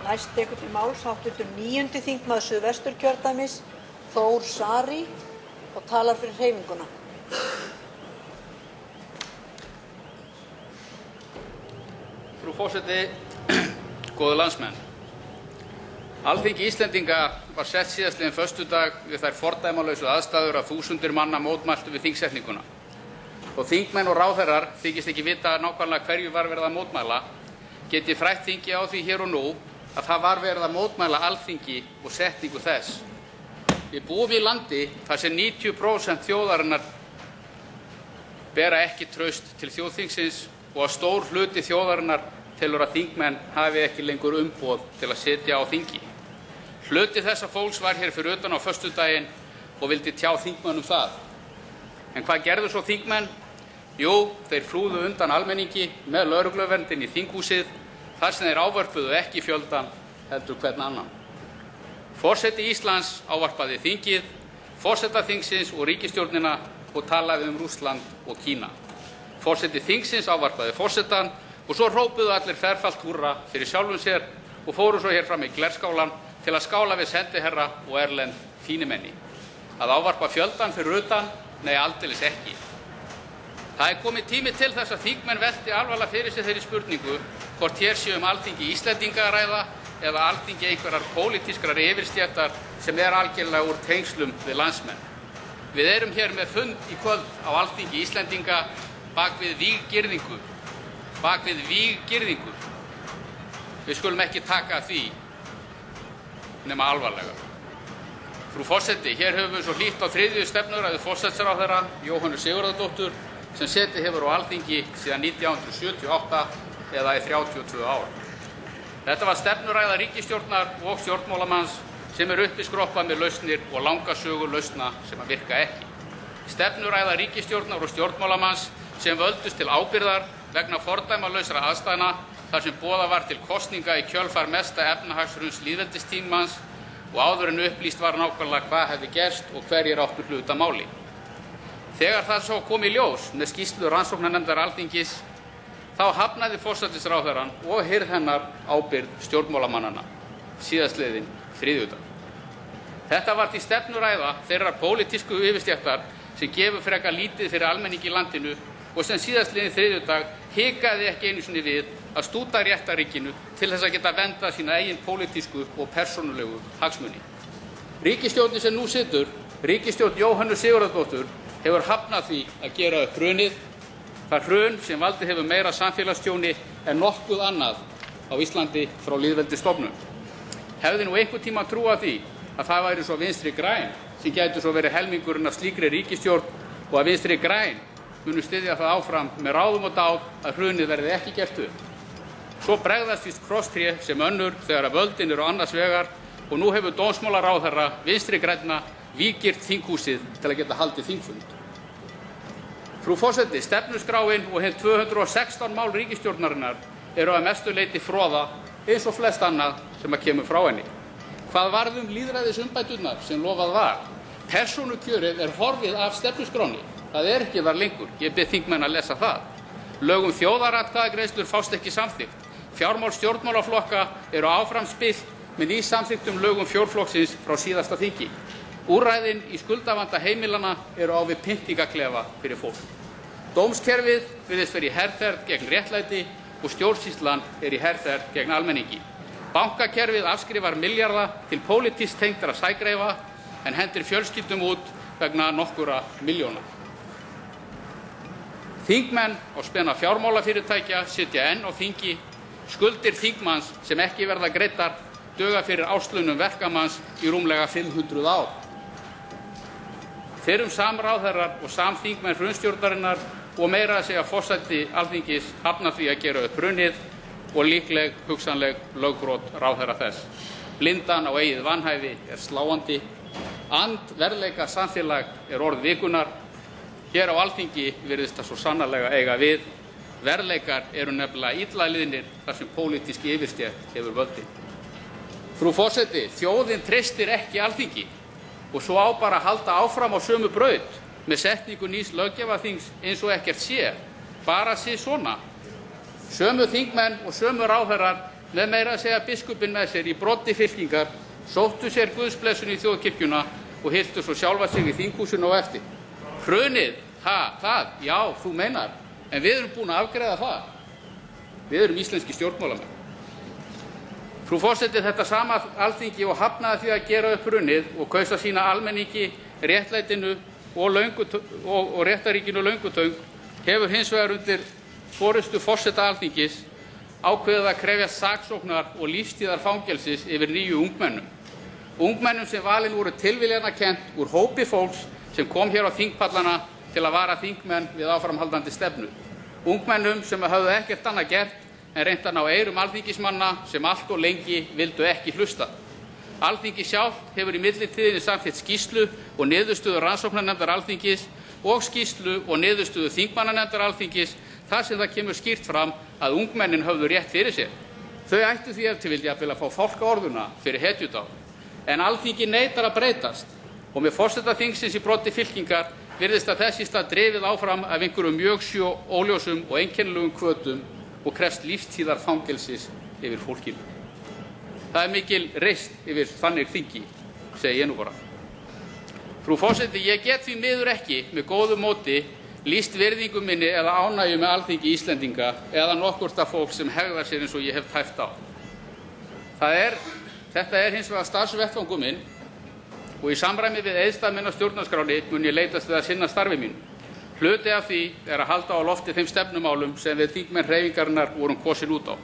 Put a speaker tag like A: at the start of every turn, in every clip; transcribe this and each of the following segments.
A: Næst tekur til máls hv. 9. þingmaður Suðvesturkjördæmis, Þór Saari, og talar fyrir hreyfinguna.
B: Frú forseti, góðu landsmenn. Alþingi Íslendinga var sett síðastliðinn föstudag við þær fordæmalausu aðstæður að þúsundir manna mótmæltu við þingsetninguna. Þó þingmenn og ráðherrar þykist ekki vita nákvæmlega hverju var verið að mótmæla, get ég frætt þingi á því hér og nú að það var verið að mótmæla Alþingi og setningu þess. Við búum í landi þar sem 90% þjóðarinnar bera ekki traust til þjóðþingsins og að stór hluti þjóðarinnar telur að þingmenn hafi ekki lengur umboð til að sitja á þingi. Hluti þessa fólks var hér fyrir utan á föstudaginn og vildi tjá þingmönnum það. En hvað gerðu svo þingmenn? Jú, þeir flúðu undan almenningi með lögregluverndin í þinghúsið þar sem þeir ávörpuðu ekki fjöldan heldur hvern annan. Forseti Íslands ávarpaði þingið, forseta þingsins og ríkisstjórnina og talaði Rússland og Kína. Forseti þingsins ávarpaði forsetann og svo hrópuðu allir ferfalt húrra fyrir sjálfum sér og fóru svo hér fram í glerskálan til að skála við sendiherra og erlend fínimenni. Að ávarpa fjöldan fyrir utan? Nei, aldeilis ekki. Það komið tími til þess að þingmenn velti alvarlega fyrir sig þeirri spurningu hvort hér sé Alþingi Íslendinga að ræða eða Alþingi einhverjar pólitískrar yfirstéttar sem algjörlega úr tengslum við landsmenn. Við erum hér með fund í kvöld á Alþingi Íslendinga bak við víggirðingu. Bak við víggirðingu. Við skulum ekki taka því nema alvarlega. Frú forseti, hér höfum við svo hlýtt á 3. stefnuræðu forsætisráðherra Jóhönnu Sigurðardóttur sem setið hefur á Alþingi síðan 1978 eða í 32 ár. Þetta var stefnuræða ríkisstjórnar og stjórnmálamanns sem uppiskroppað með lausnir og langa sögu lausna sem virka ekki. Stefnuræða ríkisstjórnar og stjórnmálamanns sem völdust til ábyrgðar vegna fordæmalausra aðstæðna þar sem boðað var til kosninga í kjölfar mesta efnahagshruns lýðveldistímans og áður en upplýst var nákvæmlega hvað hefði gerst og hverjir áttu hlut að máli. Þegar það svo kom í ljós með skýrslu rannsóknarnefndar Alþingis, þá hafnaði forsætisráðherrann og hirð hennar ábyrgð stjórnmálamannanna síðastliðinn þriðjudag. Þetta var því stefnuræða þeirrar pólitísku yfirstéttar sem gefur frekar lítið fyrir almenning í landinu og sem síðastliðinn þriðjudag hikaði ekki einu sinni við að stúta réttarríkinu til þess að geta verndað sína eigin pólitísku og persónulegu hagsmuni. Ríkisstjórnin sem nú situr, ríkisstjórn Jóhönnu Sigurðardóttur, hefur hafnað því að gera upp hrunið, það hrun sem valdið hefur meira samfélagstjóni en nokkuð annað á Íslandi frá lýðveldisstofnun. Hefði nú einhvern tíma trúað því að það væri svo Vinstri græn sem gætu svo verið helmingurinn af slíkri ríkisstjórn og að Vinstri græn munu styðja það áfram með ráðum og dáð að hrunið verði ekki gert upp. Svo bregðast víst krosstré sem önnur þegar að völdin eru annars vegar og nú hefur dómsmálaráðherra Vinstri grænna víggirt þinghúsið til að geta haldið þingfund. Frú forseti, stefnuskráin og hinn 216 mál ríkisstjórnarinnar eru að mestu leyti froða eins og flest annað sem að kemur frá henni. Hvað varð lýðræðisumbæturnar sem lofað var? Persónukjörið horfið af stefnuskráni. Það ekki þar lengur. Ég bið þingmenn að lesa það. Lög þjóðaratkvæðagreiðslur fást ekki samþykkt. Fjármál stjórnmálaflokka eru áfram spillt með nýsamþykktum lögum fjórflokksins frá síðasta þingi. Úrræðin í skuldavanda heimilanna eru á við pyntingaklefa fyrir fólk. Dómskerfið virðist vera í herferð gegn réttlæti og stjórnsýslan í herferð gegn almenningi. Bankakerfið afskrifar milljarða til pólitískt tengdra sægreifa en hendir fjölskyldum út vegna nokkurra milljóna. Þingmenn á spena fjármálafyrirtækja sitja enn á þingi, skuldir þingmanns sem ekki verða greiddar duga fyrir áslaunum verkamanns í rúmlega 500 ár. Fyrrum samráðherrar og samþingmenn hrunstjórnarinnar og meira að segja forseti Alþingis hafna því að gera upp hrunið og líkleg hugsanleg lögbrot ráðherra þess. Blindan á eigið vanhæfi sláandi, andverðleika samfélag orð vikunar. Hér á Alþingi virðist það svo sannarlega eiga við. Verðleikar eru nefnilega illa liðnir þar sem pólitísk yfirstétt hefur völdin. Frú forseti, þjóðin treystir ekki Alþingi og svo á bara að halda áfram á sömu braut með setningu nýs löggjafarþings eins og ekkert sé, bara sé svona. Sömu þingmenn og sömu ráðherrar með meira að segja biskupinn með sér í broddi fylkingar, sóttu sér guðsblessun í þjóðkirkjuna og hyltu svo sjálfa sig í þinghúsinu á eftir. Hrunið, það, já, þú meinar, en við erum búin að afgreiða það. Við erum íslenski stjórnmálamenn. Frú forseti, þetta sama Alþingi og hafnaði því að gera upp hrunið og kaus að sýna almenningi réttlætinu og réttaríkinu löngutöng hefur hins vegar undir forystu forseta Alþingis ákveðið að krefjast saksóknar og lífstíðar fangelsis yfir 9 ungmennum. Ungmennum sem valin voru tilviljanakennt úr hópi fólks sem kom hér á þingpallana til að vara þingmenn við áframhaldandi stefnu. Ungmennum sem höfðu ekkert annað gert en reynt að ná eyrum alþingismanna sem allt og lengi vildu ekki hlusta. Alþingi sjálft hefur í millitíðinni samþykkt skýrslu og niðurstöðu rannsóknarnefndar Alþingis og skýrslu og niðurstöðu þingmannanefndar Alþingis þar sem það kemur skýrt fram að ungmennin höfðu rétt fyrir sér. Þau ættu því ef til vill jafnvel að fá fálkaorðuna fyrir hetjudáð. En Alþingi neitar að breytast og með forseta þingsins í broddi fylkingar virðist að þess í stað drifið áfram af einhverjum mjög óljósum og einkennilegum hvötum og krefst lífstíðar fangelsis yfir fólkinu. Það mikil reisn yfir þannig þingi, segi ég nú bara. Frú forseti, ég get því miður ekki með góðu móti lýst virðingu minni eða ánægju með Alþingi Íslendinga eða nokkursta fólk sem hegðar sér eins og ég hef tæpt á. Þetta er hins vegar starfsvettvangur minn og í samræmi við eiðstaf minn á stjórnarskráni mun ég leitast við að sinna starfi mínu. Hluti af því er að halda á lofti þeim stefnumálum sem við þingmenn hreyfingarinnar vorum kosin út á.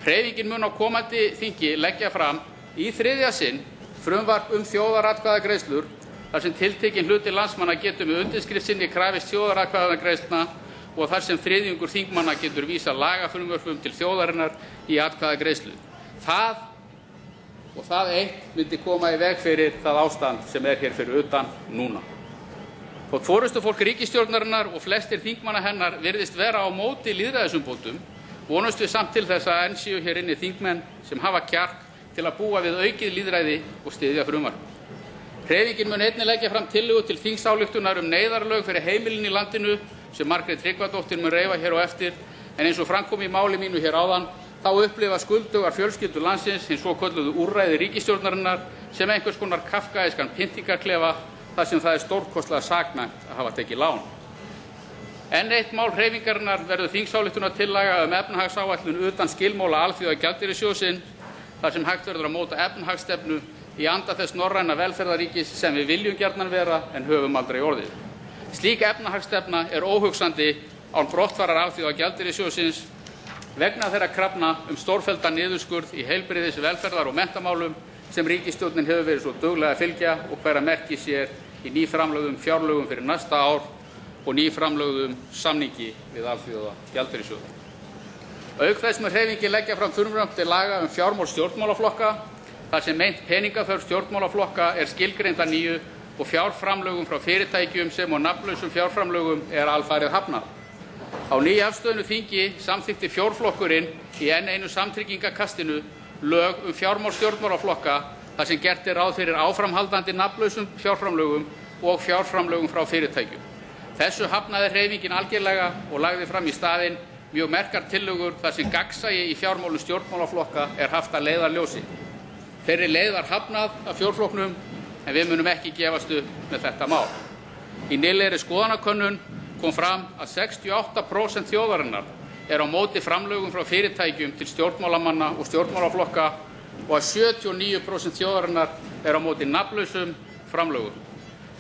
B: Hreyfingin mun á komandi þingi leggja fram í 3. sinn frumvarp þjóðaratkvæðagreiðslur þar sem tiltekinn hluti landsmanna getur með undirskrift sinni krafist þjóðaratkvæðagreiðslna og þar sem 3. þingmanna getur vísað lagafrumvörpum til þjóðarinnar í atkvæðagreiðslu. Það eitt myndi koma í veg fyrir það ástand sem er hér fyrir utan núna. Þótt forystufólk ríkisstjórnarinnar og flestir þingmanna hennar virðist vera á móti lýðræðisumbótum, vonumst við samt til þess að enn séu hér inni þingmenn sem hafa kjark til að búa við aukið lýðræði og styðja frumvarp. Hreyfingin mun einnig leggja fram tillögu til þingsályktunar neyðarlög fyrir heimilin í landinu sem Margrét Tryggvadóttir mun reifa hér á eftir, en eins og fram kom í máli mínu hér áðan, þá upplifa skuldugar fjölskyldur landsins hins svokölluðu úrræði ríkisstjórnarinnar sem einhvers konar kafkaískan pyntingarklefa þar sem það er stórkostlega saknæmt að hafa tekið lán. Enn eitt mál hreyfingarinnar verður þingsályktunartillaga efnahagsáætlun utan skilmála Alþjóðagjaldeyrissjóðsins þar sem hægt verður að móta efnahagsstefnu í anda þess norræna velferðaríkis sem við viljum gjarnan vera en höfum aldrei orðið. Slík efnahagsstefna er óhugsandi án brottfarar Alþjóðagjaldeyrissjóðsins vegna þeirra krafna stórfelldan niðurskurð í heilbrigðis-, velferðar- og menntamálum sem ríkisstjórnin hefur verið svo duglega að fylgja og bera merki sér í nýframlögðum fjárlögum fyrir næsta ár og nýframlögðum samningi við Alþjóðagjaldeyrissjóðinn. Auk þess mun hreyfingin leggja fram frumvarp til laga fjármál stjórnmálaflokka þar sem meint peningaþörf stjórnmálaflokka er skilgreind að nýju og fjárframlögum frá fyrirtækjum sem og nafnlausum fjárframlögum er alfarið hafnað. Á nýafstöðnu þingi samþykkti fjórflokkurinn í enn einu samtryggingakastinu lög fjármál stjórnmálaflokka þar sem gert er ráð fyrir áframhaldandi nafnlausum fjárframlögum og fjárframlögum frá fyrirtækjum. Þessu hafnaði hreyfingin algerlega og lagði fram í staðinn mjög merkar tillögur þar sem gagnsæi í fjármálum stjórnmálaflokka er haft að leiðarljósi. Þeirri leið var hafnað af fjórflokknum en við munum ekki gefast upp með þetta mál. Í nýlegri skoðanakönnun kom fram að 68% þjóðarinnar er á móti framlögum frá fyrirtækjum til stjórnmálamanna og stjórnmálaflokka og að 79% þjóðarinnar er á móti nafnlausum framlögum.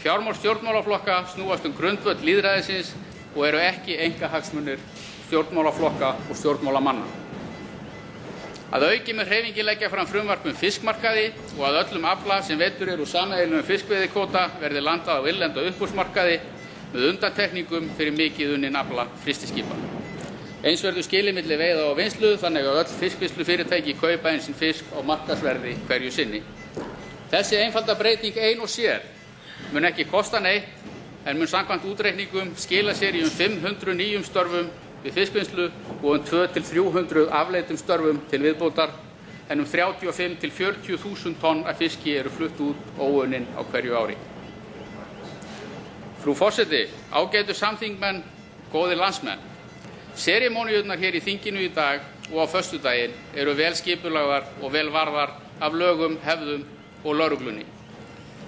B: Fjármál stjórnmálaflokka snúast grundvöll lýðræðisins og eru ekki einkahagsmunir stjórnmálaflokka og stjórnmálamanna. Að auki mun hreyfingin leggja fram frumvarp fiskmarkaði og að öllum afla sem veiddur úr sameiginlegum fiskveiðikvóta verði landað á innlenda uppboðsmarkaði með undantekningum fyrir mikið unnin afla frystiskipa. Eins verður skilið milli veiða og vinnslu þannig að öll fiskvinnslufyrirtæki kaupa einn sinn fisk á markaðsverði hverju sinni. Þessi einfalda breyting ein og sér mun ekki kosta neitt en mun samkvæmt útreikningum skila sér í 500 nýjum störfum við fiskvinnslu og 200–300 afleiddum störfum til viðbótar en 35–40.000 tonn af fiski eru flutt út óunnin á hverju ári. Frú forseti, ágætu samþingmenn, góðir landsmenn. Serimóníurnar hér í þinginu í dag og á föstudaginn eru vel skipulagðar og vel varðar af lögum, hefðum og lögreglunni.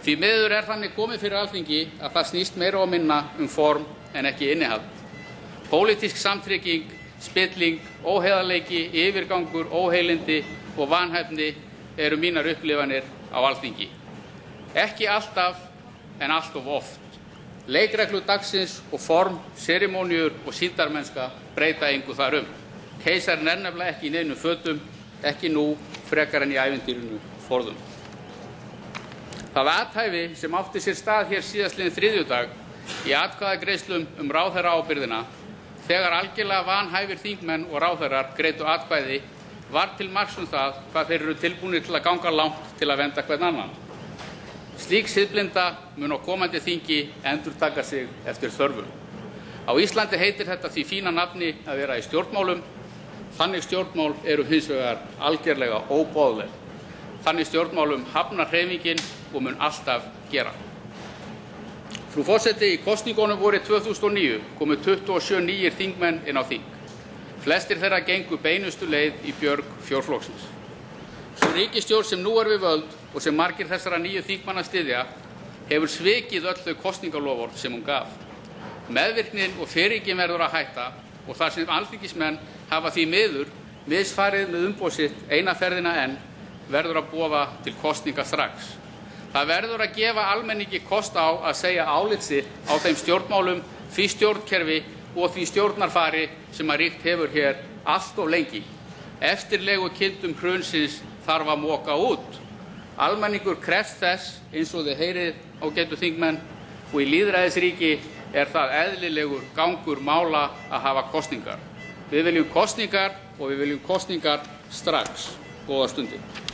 B: Því miður er þannig komið fyrir Alþingi að það snýst meira og minna form en ekki innihald. Pólitísk samtrygging, spilling, óheiðarleiki, yfirgangur, óheilindi og vanhæfni eru mínar upplifanir á Alþingi. Ekki alltaf en allt of oft. Leikreglur dagsins og form, serimóníur og sýndarmennska breyta engu þar Keisarinn er nefnilega ekki í neinum fötum, ekki nú frekar en í ævintýrinu forðum. Það athæfi sem átti sér stað hér síðastliðinn þriðjudag í atkvæðagreiðslum ráðherraábyrgðina þegar algjörlega vanhæfir þingmenn og ráðherrar greiddu atkvæði var til marks það hvað þeir eru tilbúnir til að ganga langt til að vernda hvern annan. Slík siðblinda mun á komandi þingi endurtaka sig eftir þörfum. Á Íslandi heitir þetta því fína nafni að vera í stjórnmálum. Þannig stjórnmál eru hins vegar algerlega óboðleg. Þannig stjórnmálum hafnar hreyfingin og mun alltaf gera. Frú forseti, í kosningunum vorið 2009 komu 27 nýir þingmenn inn á þing. Flestir þeirra gengu beinustu leið í björg fjórflokksins. Sú ríkisstjórn sem nú er við völd og sem margir þessara nýju þingmanna styðja hefur svikið öll þau kosningaloforð sem hún gaf. Meðvirknin og firringin verður að hætta og þar sem alþingismenn hafa því miður misfarið með umboð sitt eina ferðina enn verður að boða til kosninga strax. Það verður að gefa almenningi kost á að segja álit sitt á þeim stjórnmálum, því stjórnkerfi og því stjórnarfari sem að ríkt hefur hér allt of lengi. Eftirlegu kindum hrunsins þarf að moka út. Almenningur krefst þess, eins og þið heyrið ágætu þingmenn, og í lýðræðisríki er það eðlilegur gangur mála að hafa kosningar. Við viljum kosningar og við viljum kosningar strax. Góðar stundir.